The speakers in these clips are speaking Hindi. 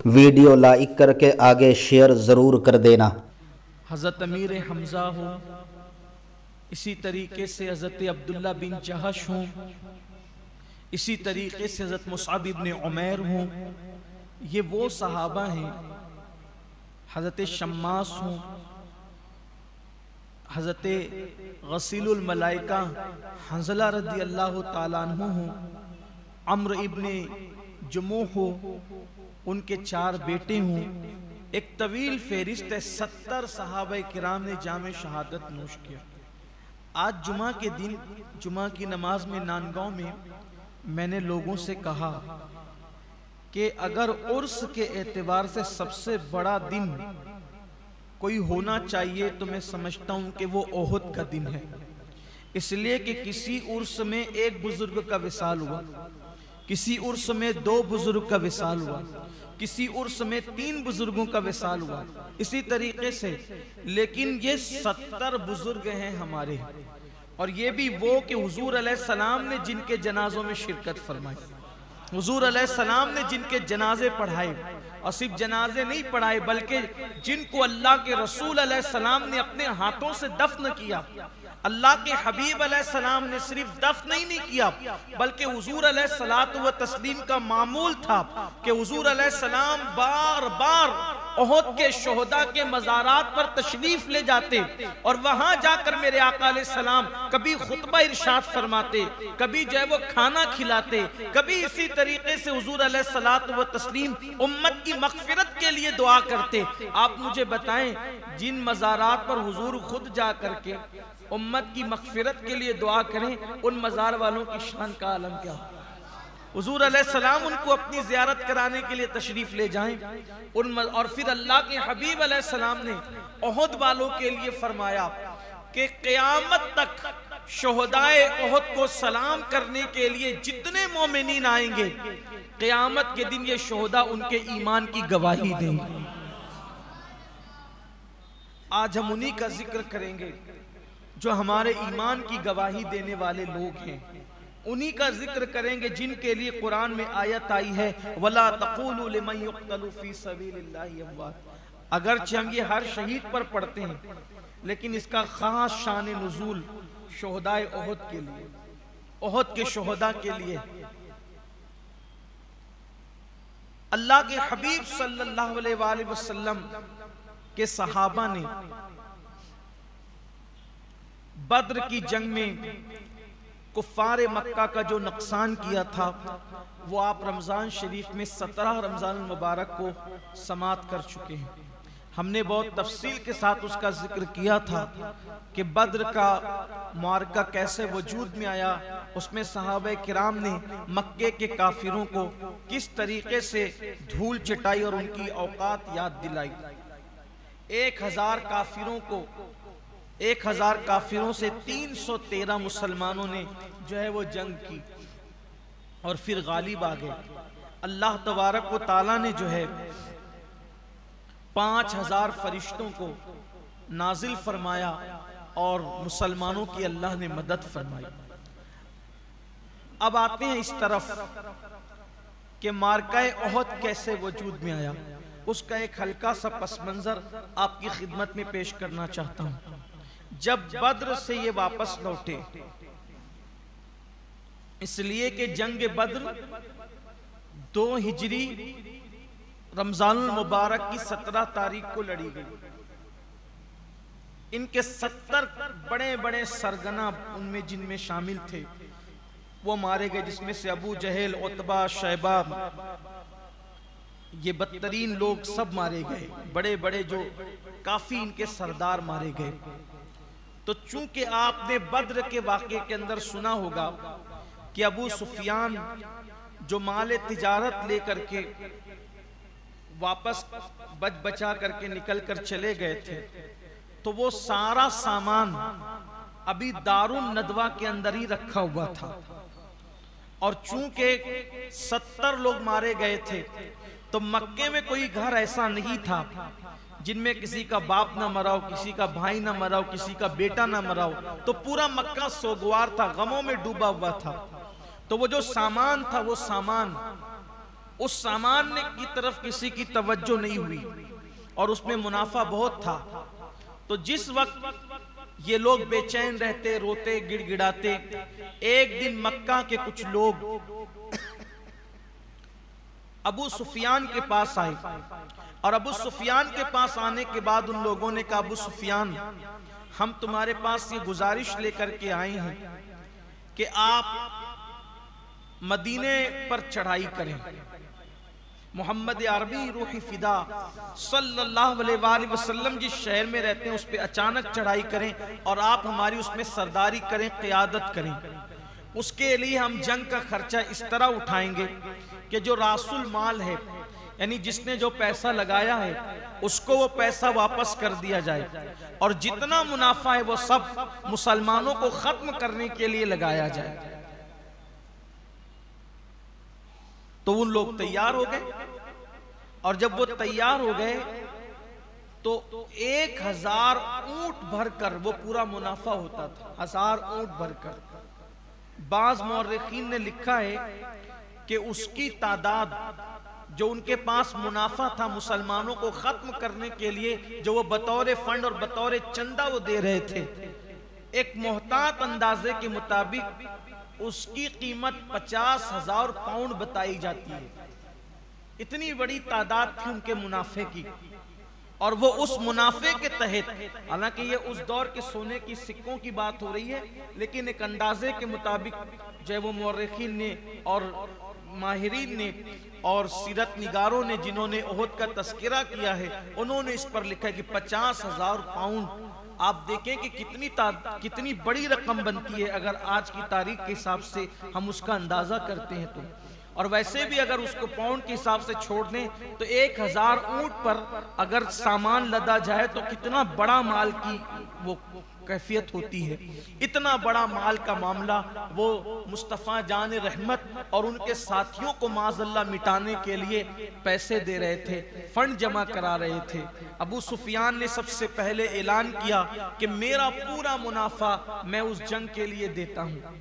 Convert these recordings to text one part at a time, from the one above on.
वीडियो लाइक करके आगे शेयर ज़रूर कर देना। हज़रत अमीर हमज़ा हो, इसी तरीके से हज़रत अब्दुल्ला बिन जहश हों, इसी तरीके से हज़रत मुसअब इब्न उमैर हों। ये वो सहाबा हैं। हज़रत शम्मास हों, हज़रत गसीलुल मलाइका हंज़ला रज़ी अल्लाह ताला अन्हु हों, अम्र इब्न जमुह हो, उनके 4 बेटे हों। एक तवील फेरिस्त है। 70 सहाबा किराम ने जामे शहादत नोश किया। आज जुमा के दिन जुमा की नमाज में नानगांव में मैंने लोगों से कहा कि अगर उर्स के एतबार से सबसे बड़ा दिन कोई होना चाहिए तो मैं समझता हूं कि वो ओहद का दिन है। इसलिए कि किसी उर्स में एक बुजुर्ग का विसाल हुआ, किसी उर्स में 2 बुजुर्ग का विसाल हुआ, किसी उर्स में 3 बुजुर्गों का विसाल हुआ, इसी तरीके से। लेकिन ये 70 बुजुर्ग हैं हमारे, और ये भी वो कि हुजूर अलैहिस्सलाम ने जिनके जनाजों में शिरकत फरमाई, हुजूर अलैहिस्सलाम ने जिनके जनाजे पढ़ाए, और सिर्फ जनाजे नहीं पढ़ाए बल्कि जिनको अल्लाह के रसूल अलैहिस्सलाम ने अपने हाथों से दफन किया। अल्लाह के हबीब अलैहिस्सलाम ने सिर्फ दफन ही नहीं किया बल्कि हुजूर अलैहिस्सलातु व तस्लीम का मामूल था कि हुजूर अलैहिस्सलाम बार बार ओहद के शोहदा के मज़ारात पर तशरीफ ले जाते और वहां जाकर मेरे आका अलैहिस्सलाम कभी खुतबा इरशाद फरमाते, कभी जो है वो खाना खिलाते, कभी इसी तरीके से हुजूर अलैहिस्सलातु व तस्लीम उम्मत की मग़फ़िरत के लिए दुआ करते। आप मुझे बताएं, जिन मज़ारात पर हुजूर खुद जा करके उम्मत की मग़फ़िरत के लिए दुआ करें, उन मज़ार वालों की शान का आलम क्या हो। हुजूर अलैहिस्सलाम उनको अपनी ज़ियारत कराने के लिए तशरीफ़ ले जाएं और फिर अल्लाह के हबीब अलैहिस्सलाम ने ओहद वालों के लिए फरमाया कि क़यामत तक शोहदाए ओहद को सलाम करने के लिए जितने मोमिनीन आएंगे, क़यामत के दिन ये शोहदा उनके ईमान की गवाही देंगे। आज हम उन्हीं का जिक्र करेंगे जो हमारे ईमान की गवाही देने वाले लोग हैं, उन्हीं का जिक्र करेंगे जिनके लिए कुरान में आयत आई है, वला तक़ूलू लिमन युक़्तलू फ़ी सबीलिल्लाहि अमवात। अगरचे हम ये हर शहीद पर पढ़ते हैं, लेकिन इसका खास शान नुज़ूल शोहदाए ओहद के लिए, ओहद के शोहदा के लिए। अल्लाह के हबीब सल्लल्लाहु अलैहि वसल्लम के सहाबा ने बद्र की जंग में कुफ़ार मक्का का जो नुकसान किया था वो आप रमज़ान शरीफ में 17 रमज़ान मुबारक को समाप्त कर चुके हैं। हमने बहुत तफसील के साथ उसका जिक्र किया था कि बद्र का मार्का कैसे वजूद में आया, उसमें सहाबा किराम ने मक्के के काफिरों को किस तरीके से धूल चटाई और उनकी औकात याद दिलाई। 1000 काफिरों से 313 मुसलमानों ने जो है वो जंग की और फिर गालिब आ गए। अल्लाह तबारक व ताला ने जो है 5000 फरिश्तों को नाजिल फरमाया और मुसलमानों की अल्लाह ने मदद फरमाई। अब आते हैं इस तरफ कि मार्काए ओहद कैसे वजूद में आया, उसका एक हल्का सा पस मंजर आपकी खिदमत में पेश करना चाहता हूं। जब बद्र से ये वापस लौटे, इसलिए कि जंग बद्र 2 हिजरी रमजानुल मुबारक की 17 तारीख को लड़ी गई। इनके 70 बड़े बड़े सरगना उनमें जिनमें शामिल थे वो मारे गए, जिसमें से अबू जहल, उतबा, शैबा, ये बदतरीन लोग सब मारे गए। बड़े बड़े जो काफी इनके सरदार मारे गए। तो चूंकि आपने बद्र के वाक़े के अंदर सुना होगा कि अबू सुफियान जो माल तिजारत लेकर के वापस बचा करके निकल कर चले गए थे, तो वो सारा सामान अभी दारुन नदवा के अंदर ही रखा हुआ था। और चूंकि 70 लोग मारे गए थे, तो मक्के में कोई घर ऐसा नहीं था जिनमें किसी का बाप ना मरा हो, किसी का भाई ना मरा हो, किसी का बेटा ना मरा हो। तो पूरा मक्का सोगवार था, गमों में डूबा हुआ था। तो वो जो सामान था वो सामान उस सामान की तरफ किसी की तवज्जो नहीं हुई और उसमें मुनाफा बहुत था। तो जिस वक्त ये लोग बेचैन रहते, रोते, गिड़गिड़ाते, एक दिन मक्का के कुछ लोग अबू सुफियान के पास आए और अबू सुफियान के पास आने के बाद उन लोगों ने कहा, अबू सुफियान, हम तुम्हारे पास ये गुजारिश लेकर के आए हैं कि आप मदीने पर चढ़ाई करें। मोहम्मद अरबी रूही फिदा सल्लल्लाहु अलैहि वसल्लम जिस शहर में रहते हैं उस पे अचानक चढ़ाई करें और आप हमारी उसमें सरदारी करें, क़ियादत करें। उसके लिए हम जंग का खर्चा इस तरह उठाएंगे कि जो रासुल माल है, यानी जिसने जो पैसा लगाया है, उसको वो पैसा वापस कर दिया जाए और जितना मुनाफा है वो सब मुसलमानों को खत्म करने के लिए लगाया जाए। तो उन लोग तैयार हो गए और जब वो तैयार हो गए तो 1000 ऊंट भरकर वो पूरा मुनाफा होता था, 1000 ऊंट भरकर। बाज मौर्रिखीन ने लिखा है कि उसकी तादाद जो उनके पास मुनाफा था मुसलमानों को खत्म करने के लिए, जो वो बतौर फंड और बतौर चंदा वो दे रहे थे, एक मोहतात अंदाजे के मुताबिक उसकी कीमत 50,000 पाउंड बताई जाती है। इतनी बड़ी तादाद थी उनके मुनाफे की और वो उस मुनाफे के तहत, हालांकि ये उस दौर के सोने की सिक्कों की बात हो रही है, लेकिन एक अंदाजे के मुताबिक जो है वो मौर्रिखीन ने और माहिरीन ने और सीरत निगारों ने जिन्होंने ओहद का तस्करा किया है, उन्होंने इस पर लिखा है कि 50,000 पाउंड। आप देखें कि कितनी बड़ी रकम बनती है अगर आज की तारीख के हिसाब से हम उसका अंदाजा करते हैं तो। और वैसे भी अगर उसको पाउंड के हिसाब से छोड़ दें तो 1000 ऊंट पर अगर सामान लदा जाए तो कितना बड़ा माल की वो कैफियत होती है। इतना बड़ा माल का मामला वो मुस्तफ़ा जान रहमत और उनके साथियों को माज़अल्लाह मिटाने के लिए पैसे दे रहे थे, फंड जमा करा रहे थे। अबू सुफियान ने सबसे पहले ऐलान किया कि मेरा पूरा मुनाफा मैं उस जंग के लिए देता हूँ।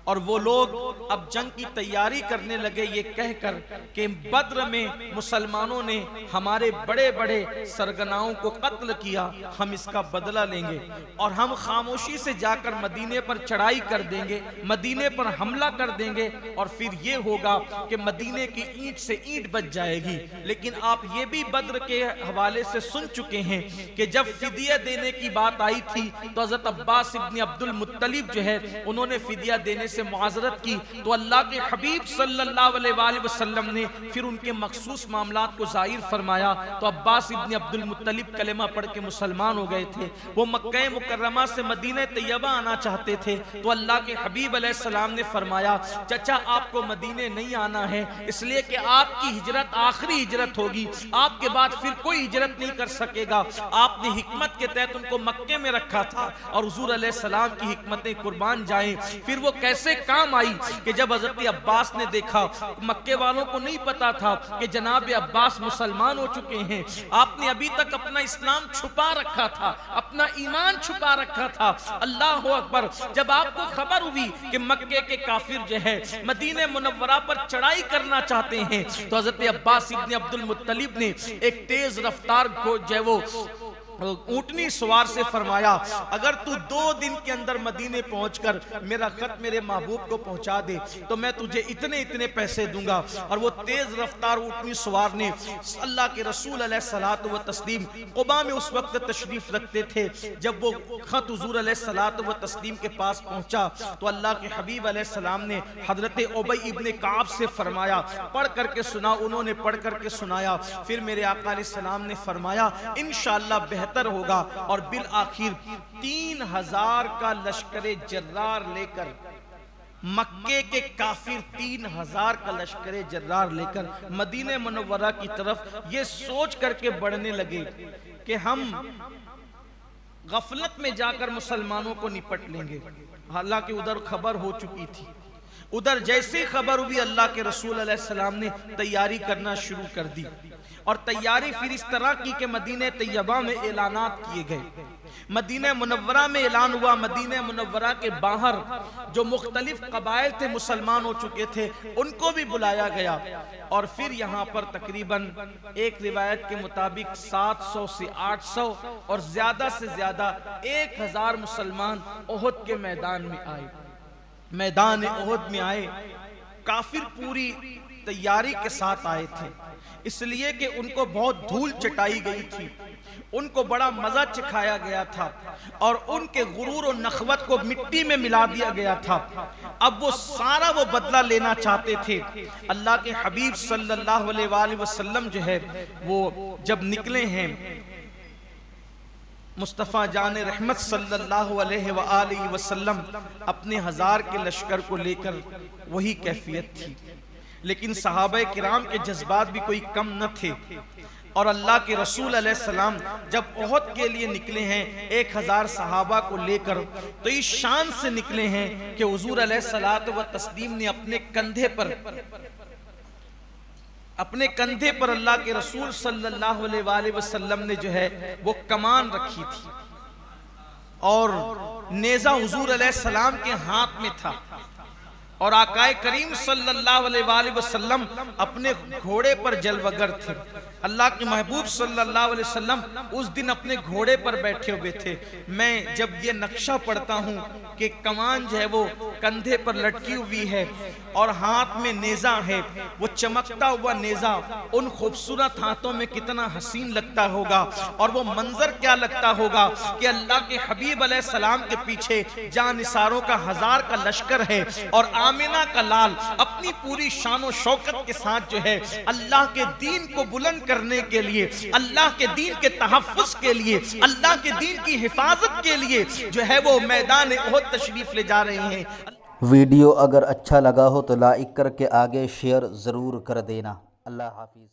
और वो लोग अब जंग की तैयारी करने लगे ये कहकर कि बद्र में मुसलमानों ने हमारे बड़े बड़े सरगनाओं को कत्ल किया, हम इसका बदला लेंगे और हम खामोशी से जाकर मदीने पर चढ़ाई कर देंगे, मदीने पर हमला कर देंगे और फिर ये होगा कि मदीने की ईंट से ईंट बच जाएगी। लेकिन आप ये भी बद्र के हवाले से सुन चुके हैं कि जब फिदिया देने की बात आई थी तो हज़रत अब्बास इब्न अब्दुल मुत्तलिब जो है उन्होंने फिदिया देने से मुआज़रत की, तो अल्लाह के हबीब सल्लल्लाहु अलैहि वसल्लम ने फिर उनके मखसूस मामलात को ज़ाहिर फरमाया। तो अब्बास इब्न अब्दुल मुत्तलिब कलेमा पढ़ के मुसलमान हो गए थे। वो मक्का मुकर्रमा से मदीना तैयबा आना चाहते थे तो अल्लाह के हबीब अलैहिस्सलाम ने फरमाया, चचा आपको मदीने नहीं आना है, इसलिए कि आपकी हिजरत आखिरी हिजरत होगी, आपके बाद फिर कोई हिजरत नहीं कर सकेगा। आपने हिकमत के तहत उनको मक्के में रखा था और हुजूर अलैहिस्सलाम की हिकमतें कुर्बान जाएं। फिर वो कैसे काम आई कि जब हज़रत अब्बास ने देखा, मक्के वालों को नहीं पता था कि जनाब अब्बास मुसलमान हो चुके हैं, आपने अभी तक अपना इस्लाम छुपा रखा था, अपना ईमान छुपा रखा था। अल्लाह अकबर, जब आपको खबर हुई कि मक्के के काफिर जो है मदीने मुनव्वरा पर चढ़ाई करना चाहते हैं तो हज़रत अब्बास इब्न अब्दुल मुत्तलिब ने एक तेज रफ्तार को जो है वो ऊंटनी सवार से फरमाया, अगर तू 2 दिन के अंदर मदीने पहुंचकर मेरा खत मेरे महबूब को पहुंचा दे तो मैं तुझे इतने इतने पैसे दूंगा। और वो तेज रफ्तार ऊंटनी सवार ने अल्लाह के रसूल अलैहिस्सलातु व तस्लीम कुबा में उस वक्त तशरीफ रखते थे। जब वो खत हुजूर अलैहिस्सलातु व तस्लीम के पास पहुंचा तो अल्लाह के हबीब अलैहिस्सलाम ने हजरत उबई इब्ने काब से फरमाया, पढ़ करके सुना। उन्होंने पढ़ करके सुनाया। फिर मेरे आका अलैहिस्सलाम ने फरमाया, इंशाअल्लाह होगा। और बिल आखिर 3000 का लश्करे जर्रार लेकर, मक्के के काफिर 3000 का लश्करे जर्रार लेकर मदीने मुनव्वरा की तरफ ये सोच करके बढ़ने लगे कि हम गफलत में जाकर मुसलमानों को निपट लेंगे। हालांकि उधर खबर हो चुकी थी। उधर जैसे खबर हुई अल्लाह के रसूल अलैहिस्सलाम ने तैयारी करना शुरू कर दी और तैयारी फिर इस तरह की कि मदीने तैयबा में ऐलानात किए गए, मदीने मुनव्वरा में ऐलान हुआ, मदीने मुनव्वरा के बाहर जो मुख्तलिफ कबाइल थे मुसलमान हो चुके थे उनको भी बुलाया गया। और फिर यहाँ पर तकरीबन एक रिवायत के मुताबिक 700 से 800 और ज्यादा से ज्यादा 1000 मुसलमान ओहद के मैदान में आए, मैदान ओहद में आए। काफिर पूरी तैयारी के साथ आए थे, इसलिए कि उनको बहुत धूल चटाई गई थी, उनको बड़ा मजा चखाया गया था और उनके गुरूर और नखवत को मिट्टी में मिला दिया गया था। अब वो सारा वो बदला लेना चाहते थे। अल्लाह के हबीब सल्लल्लाहु अलैहि वसल्लम जो है वो जब निकले हैं, मुस्तफ़ा जान रहमत सल्लल्लाहु अलैहि वसल्लम अपने 1000 के लश्कर को लेकर, वही कैफियत थी। लेकिन सहाबा किराम के जज्बात भी कोई कम न थे और अल्लाह के रसूल अलैहिस्सलाम जब ओहद के लिए निकले हैं 1000 सहाबा को लेकर, तो इस शान से निकले हैं कि हुजूर अलैहिस्सलात व तस्लीम ने अपने कंधे पर अल्लाह के रसूल सल्लल्लाहु अलैहि वसल्लम ने जो है वो कमान रखी थी और नेजा हुजूर अलैहिस्सलाम के हाथ में था और आकाए करीम सल्लल्लाहु अलैहि वसल्लम अपने घोड़े पर जलवगर थे। अल्लाह के महबूब सल्लल्लाहु अलैहि वसल्लम उस दिन अपने घोड़े पर बैठे हुए थे। मैं जब ये नक्शा पढ़ता हूँ कि कमान जो है वो कंधे पर लटकी हुई है और हाथ में नेजा है, वो चमकता हुआ नेजा उन खूबसूरत हाथों में कितना हसीन लगता होगा और वो मंजर क्या लगता होगा कि अल्लाह के हबीब अलैहिस्सलाम के पीछे जानिसारों का 1000 का लश्कर है और आमिना का लाल अपनी पूरी शान शौकत के साथ जो है अल्लाह के दीन को बुलंद करने के लिए, अल्लाह के दीन के तहफ़्फ़ुज़ के लिए, अल्लाह के दीन की हिफाजत के लिए जो है वो मैदान ओहद तशरीफ ले जा रहे हैं। वीडियो अगर अच्छा लगा हो तो लाइक करके आगे शेयर ज़रूर कर देना। अल्लाह हाफिज़।